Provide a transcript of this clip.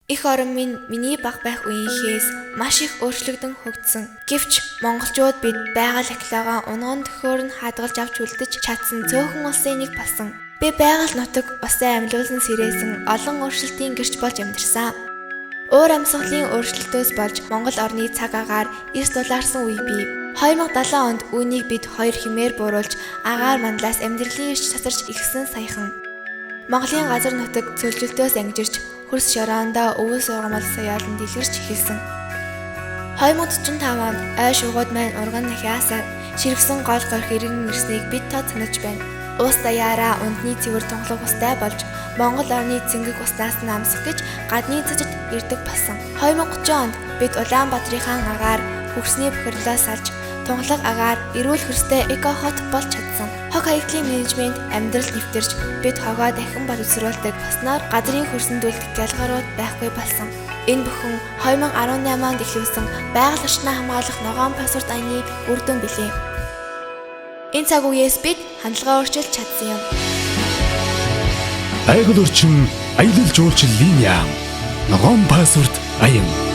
Их орон минь миний бага байх үеийнхээс маш их өөрчлөгдөн хөгжсөн. Гэвч монголчууд бид байгаль ахлагаа унган төхөөр нь хадгалж авч үлдэж чадсан цөөхөн улсын нэг болсон. Би байгаль нутаг усан амьлуулсан сэрээсэн олон өөрчлөлтийн гэрч болж амьдарсан. Өөр амьсгалын өөрчлөлтөөс болж Монгол орны цаг агаар эрс дулаарсан үе бий. 2007 онд үүнийг бид хоёр хэмээр бууруулж агаар мандлаас амьдралын эрч цацарч ихсэн саяхан. Монголын газар нутаг цөлжилтөөс ангижирч хөрс шороондоо өвөө сургамал соёолн дэлгэрч эхэлсэн. 2045 онд ой шугууд маань урган нахиасаар ширгсэн гол горх иргэн ирснийг бид тод санаж байна. Уус даяараа ундны цэвэр тунгалаг устай болж Монгол орны цэнгэг уснаас нь амсах гэж гадны цэцэд ирдэг болсон. 2030 онд бид Улаанбаатарын агаар хөрсний бохирлоос салж тунгалаг агаар эрүүл хөрстэй эко хот болж чадсан. Хог хаягдлын менежмент амьдрал нэвтэрч бид хогоо дахин боловсруулдаг болсноор газрын хөрсөнд үлдэх ялгарууд байхгүй болсон. Энэ бүхэн 2018 онд эхлүүлсэн байгаль орчноо хамгаалах ногоон пассворд аяны үр дүн билээ. Энэ цаг үеэс бид хандлага өөрчилж чадсан юм. Айгуул орчин аялал жуулчлалын яам. Ногоон пассворд аян.